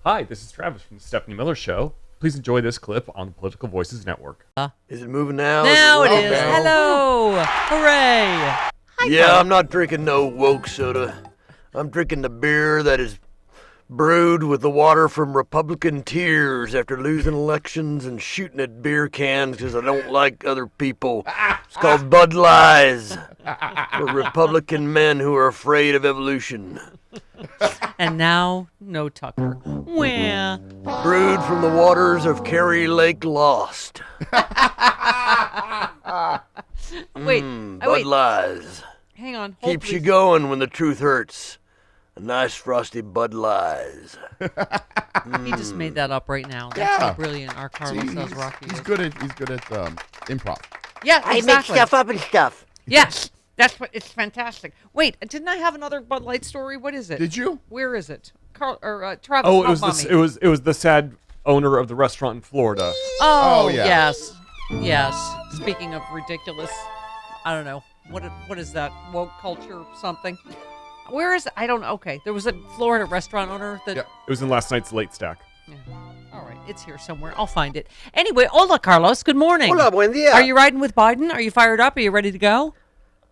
Hi, this is Travis from the Stephanie Miller Show. Please enjoy this clip on the Political Voices Network. Is it moving now? Now it is. Now? Hello. Hooray. Yeah, I'm not drinking no woke soda. I'm drinking the beer that is brewed with the water from Republican tears after losing elections and shooting at beer cans because I don't like other people. It's called Bud Lies for Republican men who are afraid of evolution. And now, no Tucker. Where? Brewed from the waters of Kerry Lake Lost. Wait. Bud Lies. Hang on. Hold, Keeps you please. going when the truth hurts. A nice frosty Bud Lies. He just made that up right now. That's Yeah. how brilliant our Carlos Alazraqui He's is. good at improv. Yeah, I exactly. make stuff up and stuff. Yes. That's what. It's fantastic. Wait, didn't I have another Bud Light story? What is it? Did you? Where is it? Travis. Oh, help on me. it was the sad owner of the restaurant in Florida. Oh, yeah. yes. Speaking of ridiculous, I don't know. What is that? Woke culture something? Where is it? I don't know. Okay. There was a Florida restaurant owner that... Yeah. It was in last night's late stack. Yeah. All right. It's here somewhere. I'll find it. Anyway, hola, Carlos. Good morning. Hola, buen dia. Are you riding with Biden? Are you fired up? Are you ready to go?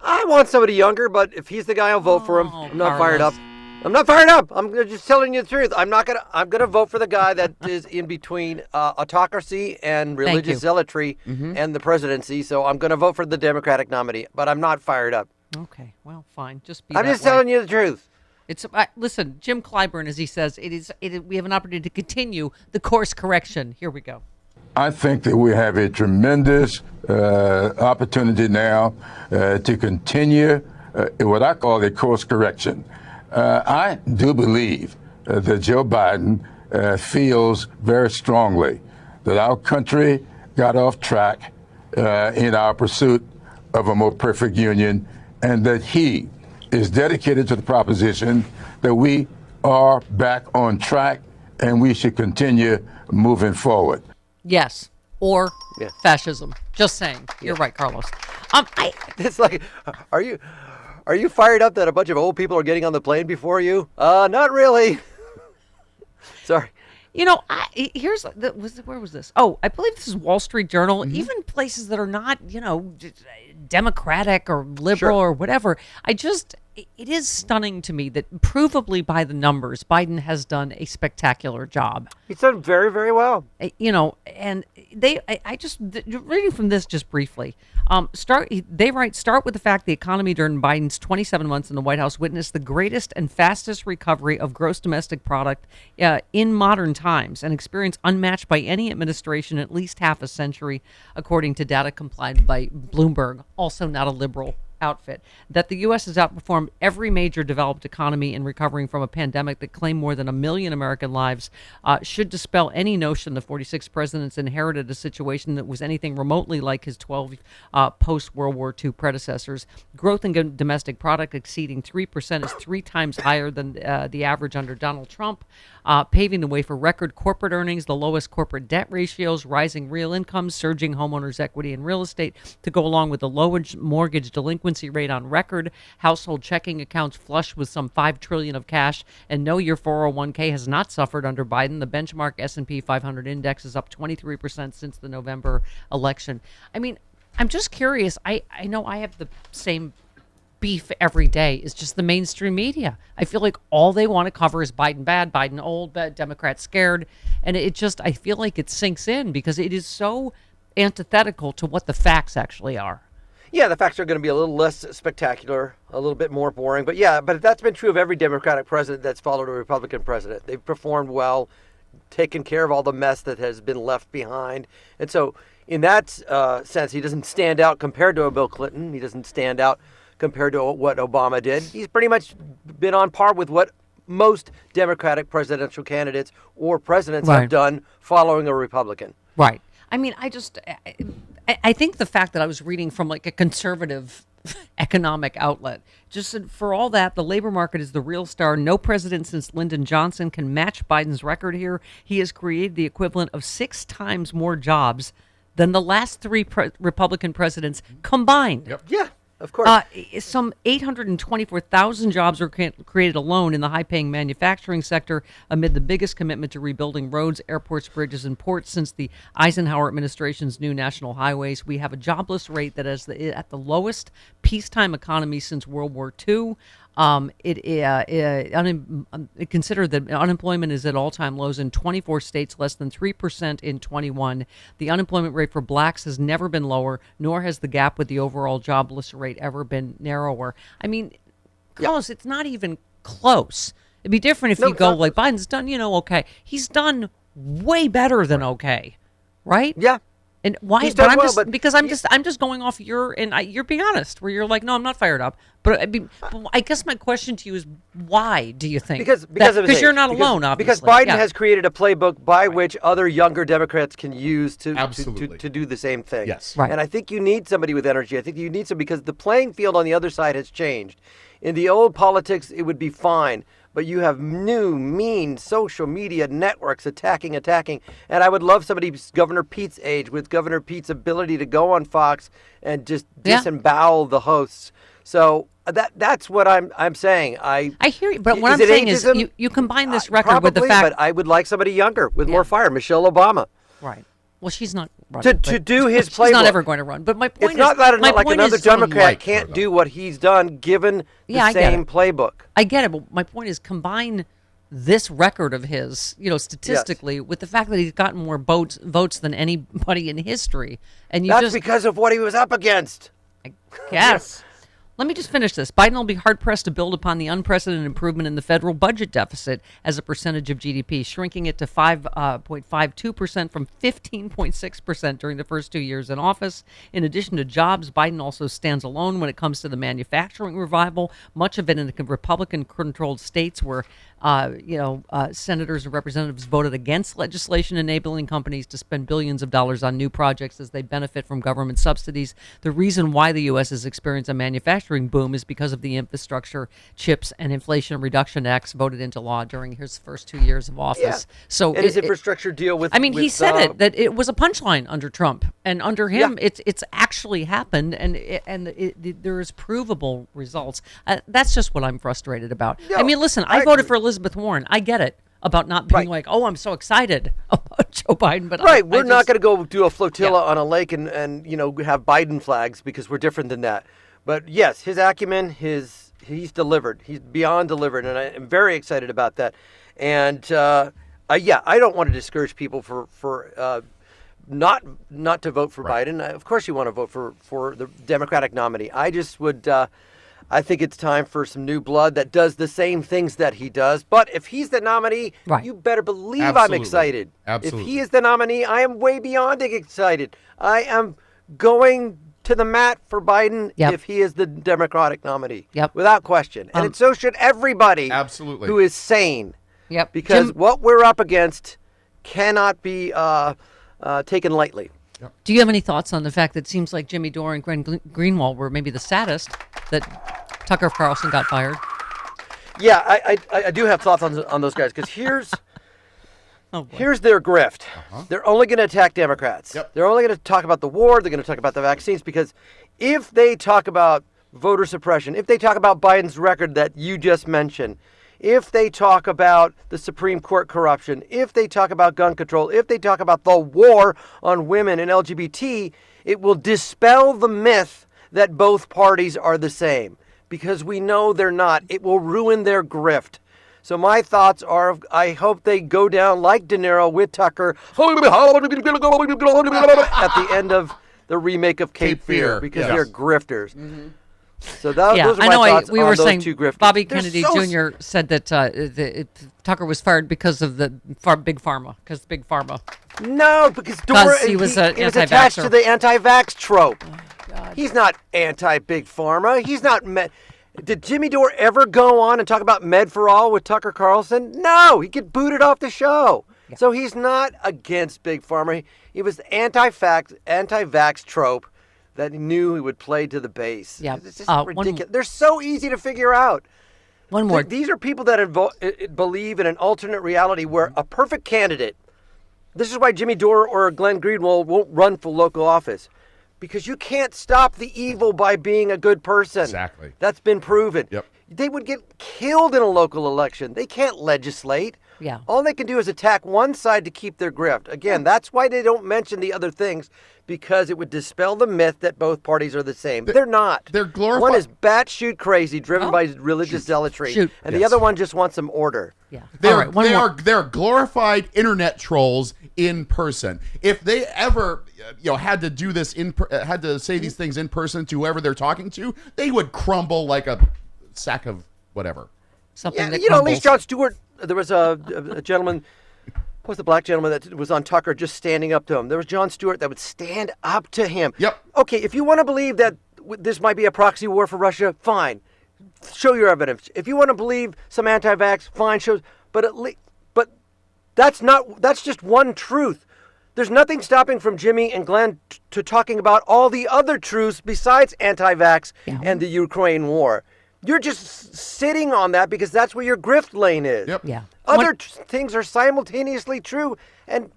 I want somebody younger, but if he's the guy, I'll vote for him. Oh, I'm not fired up. Carlos. I'm not fired up. I'm just telling you the truth. I'm gonna vote for the guy that is in between autocracy and religious you. zealotry and the presidency. So I'm gonna vote for the Democratic nominee, but I'm not fired up. Okay. Well, fine. Just be I'm that just way. telling you the truth. It's listen, Jim Clyburn, as he says, we have an opportunity to continue the course correction. Here we go. I think that we have a tremendous opportunity now to continue what I call a course correction. I do believe that Joe Biden feels very strongly that our country got off track in our pursuit of a more perfect union, and that he is dedicated to the proposition that we are back on track and we should continue moving forward. Yes. Or fascism. Just saying. You're right, Carlos. It's like, are you fired up that a bunch of old people are getting on the plane before you? Not really. Sorry. You know, where was this? Oh, I believe this is Wall Street Journal. Even places that are not, Democratic or liberal or whatever. It is stunning to me that provably by the numbers, Biden has done a spectacular job. He's done very, very well. And reading from this just briefly, they write, start with the fact the economy during Biden's 27 months in the White House witnessed the greatest and fastest recovery of gross domestic product in modern times, an experience unmatched by any administration in at least half a century, according to data compiled by Bloomberg, also not a liberal outfit. That the U.S. has outperformed every major developed economy in recovering from a pandemic that claimed more than 1 million American lives should dispel any notion the 46 presidents inherited a situation that was anything remotely like his 12 post-World War II predecessors. Growth in domestic product exceeding 3% is 3 times higher than the average under Donald Trump, paving the way for record corporate earnings, the lowest corporate debt ratios, rising real incomes, surging homeowners' equity in real estate to go along with the lowest mortgage delinquency rate on record, household checking accounts flush with some $5 trillion of cash, and no, your 401k has not suffered under Biden. The benchmark S&P 500 index is up 23% since the November election. I mean, I'm just curious. I know I have the same beef every day. Is just the mainstream media. I feel like all they want to cover is Biden bad, Biden old, bad, Democrats scared, and I feel like it sinks in because it is so antithetical to what the facts actually are. Yeah, the facts are going to be a little less spectacular, a little bit more boring. But that's been true of every Democratic president that's followed a Republican president. They've performed well, taken care of all the mess that has been left behind. And so in that sense, he doesn't stand out compared to a Bill Clinton. He doesn't stand out compared to what Obama did. He's pretty much been on par with what most Democratic presidential candidates or presidents have done following a Republican. Right. I mean, I think the fact that I was reading from like a conservative economic outlet, just said, for all that, the labor market is the real star. No president since Lyndon Johnson can match Biden's record here. He has created the equivalent of 6 times more jobs than the last 3 Republican presidents combined. Yep. Yeah. Of course. Some 824,000 jobs were created alone in the high-paying manufacturing sector amid the biggest commitment to rebuilding roads, airports, bridges, and ports since the Eisenhower administration's new national highways. We have a jobless rate that is at the lowest peacetime economy since World War II. Consider that unemployment is at all-time lows in 24 states, less than 3% in 21. The unemployment rate for blacks has never been lower, nor has the gap with the overall jobless rate ever been narrower. I mean, Carlos, it's not even close. It'd be different if you go like Biden's done, okay. He's done way better than okay, right? Yeah. And why? He's done well, I'm just going off you're being honest. Where you're like, no, I'm not fired up. But I guess my question to you is, why do you think? Because you're not alone, obviously. Because Biden has created a playbook by which other younger Democrats can use to do the same thing. Yes. Right. And I think you need somebody with energy. I think you need some because the playing field on the other side has changed. In the old politics, it would be fine. But you have new, mean social media networks attacking. And I would love somebody Governor Pete's age with Governor Pete's ability to go on Fox and just disembowel the hosts. So that's what I'm saying. I hear you, but what I'm saying is you combine this record with the fact. But I would like somebody younger with more fire. Michelle Obama. Right. Well, she's not running. To do his playbook. She's not ever going to run. But my point it's not that like another Democrat can't can't do what he's done given the same playbook. I get it, but my point is combine this record of his, statistically, with the fact that he's gotten more votes than anybody in history. And That's because of what he was up against. I guess. Let me just finish this. Biden will be hard-pressed to build upon the unprecedented improvement in the federal budget deficit as a percentage of GDP, shrinking it to 5.52% from 15.6% during the first 2 years in office. In addition to jobs, Biden also stands alone when it comes to the manufacturing revival, much of it in the Republican-controlled states where senators and representatives voted against legislation enabling companies to spend billions of dollars on new projects as they benefit from government subsidies. The reason why the U.S. has experienced a manufacturing boom is because of the Infrastructure, Chips, and Inflation Reduction Acts voted into law during his first 2 years of office. Yeah. So and his infrastructure deal with. he said that it was a punchline under Trump, and under him, it's actually happened, and there is provable results. That's just what I'm frustrated about. No, I mean, listen, I voted for Elizabeth Warren. I get it about not being like, oh, I'm so excited about Joe Biden, but we're not going to go do a flotilla on a lake and have Biden flags because we're different than that. But yes, his acumen, he's delivered. He's beyond delivered, and I am very excited about that. And I don't want to discourage people for not to vote for Biden. Of course, you want to vote for the Democratic nominee. I just would. I think it's time for some new blood that does the same things that he does. But if he's the nominee, you better believe I'm excited. Absolutely. If he is the nominee, I am way beyond excited. I am going to the mat for Biden if he is the Democratic nominee. Without question. And so should everybody who is sane. Because what we're up against cannot be taken lightly. Do you have any thoughts on the fact that it seems like Jimmy Dore and Glenn Greenwald were maybe the saddest that Tucker Carlson got fired? Yeah, I do have thoughts on those guys because here's their grift. They're only going to attack Democrats. They're only going to talk about the war. They're going to talk about the vaccines because if they talk about voter suppression, if they talk about Biden's record that you just mentioned, if they talk about the Supreme Court corruption, if they talk about gun control, if they talk about the war on women and LGBT, it will dispel the myth that both parties are the same because we know they're not. It will ruin their grift. So my thoughts are, I hope they go down like De Niro with Tucker at the end of the remake of Cape Fear because they're grifters. Mm-hmm. So those are my thoughts on those two grifters. Bobby Kennedy Jr. said that Tucker was fired because of the Big Pharma. No, because he was attached to the anti-vax trope. Oh, he's not anti-Big Pharma. He's not. Did Jimmy Dore ever go on and talk about Med for All with Tucker Carlson? No, he get booted off the show. Yeah. So he's not against Big Pharma. He was anti-vax trope that he knew he would play to the base. Yeah, it's just ridiculous. They're so easy to figure out. One more. These are people that believe in an alternate reality where a perfect candidate. This is why Jimmy Dore or Glenn Greenwald won't run for local office. because you can't stop the evil by being a good person. Exactly. That's been proven. Yep. They would get killed in a local election. They can't legislate. Yeah. All they can do is attack one side to keep their grift. Again, that's why they don't mention the other things, because it would dispel the myth that both parties are the same. They're not. They're glorified. One is batshit crazy, driven by religious zealotry, Shoot. and the other one just wants some order. Yeah. They're, All right, one more. they're glorified internet trolls in person. If they ever had to do this had to say these things in person to whoever they're talking to, they would crumble like a sack of whatever. Something Yeah, that at least crumbles. Jon Stewart, there was a gentleman, what was the black gentleman that was on Tucker just standing up to him? There was Jon Stewart that would stand up to him. Yep. Okay, if you want to believe that this might be a proxy war for Russia, fine. Show your evidence. If you want to believe some anti-vax, fine, show. But that's just one truth. There's nothing stopping from Jimmy and Glenn to talking about all the other truths besides anti-vax and the Ukraine war. You're just sitting on that because that's where your grift lane is. Yep. Yeah. Other things are simultaneously true. And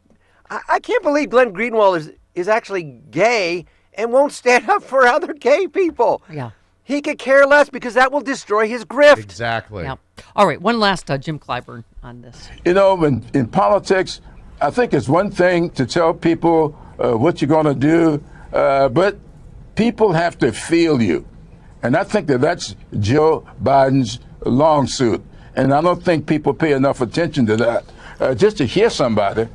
I can't believe Glenn Greenwald is actually gay and won't stand up for other gay people. Yeah. He could care less because that will destroy his grift. Exactly. Yeah. All right. One last Jim Clyburn on this. In politics, I think it's one thing to tell people what you're going to do, but people have to feel you. And I think that's Joe Biden's long suit. And I don't think people pay enough attention to that. Just to hear somebody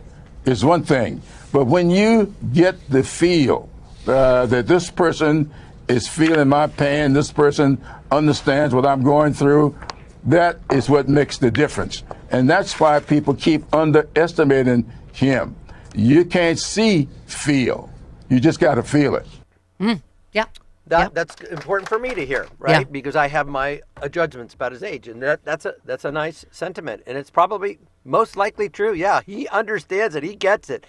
is one thing. But when you get the feel that this person is feeling my pain, this person understands what I'm going through, that is what makes the difference. And that's why people keep underestimating him. You can't feel. You just got to feel it. Yeah. That's important for me to hear, right? Yeah. Because I have my judgments about his age, and that's a nice sentiment, and it's probably most likely true. Yeah, he understands it. He gets it.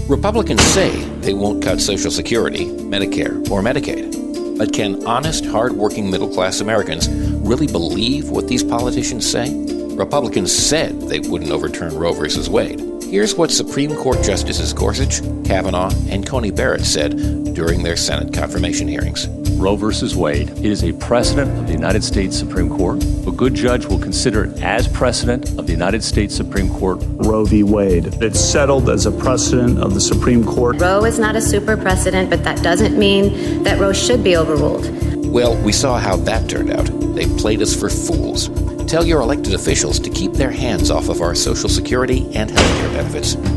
Republicans say they won't cut Social Security, Medicare, or Medicaid. But can honest, hard-working middle-class Americans really believe what these politicians say? Republicans said they wouldn't overturn Roe v. Wade. Here's what Supreme Court Justices Gorsuch, Kavanaugh, and Coney Barrett said during their Senate confirmation hearings. Roe v. Wade. It is a precedent of the United States Supreme Court. A good judge will consider it as precedent of the United States Supreme Court. Roe v. Wade. It's settled as a precedent of the Supreme Court. Roe is not a super precedent, but that doesn't mean that Roe should be overruled. Well, we saw how that turned out. They played us for fools. Tell your elected officials to keep their hands off of our Social Security and health care benefits.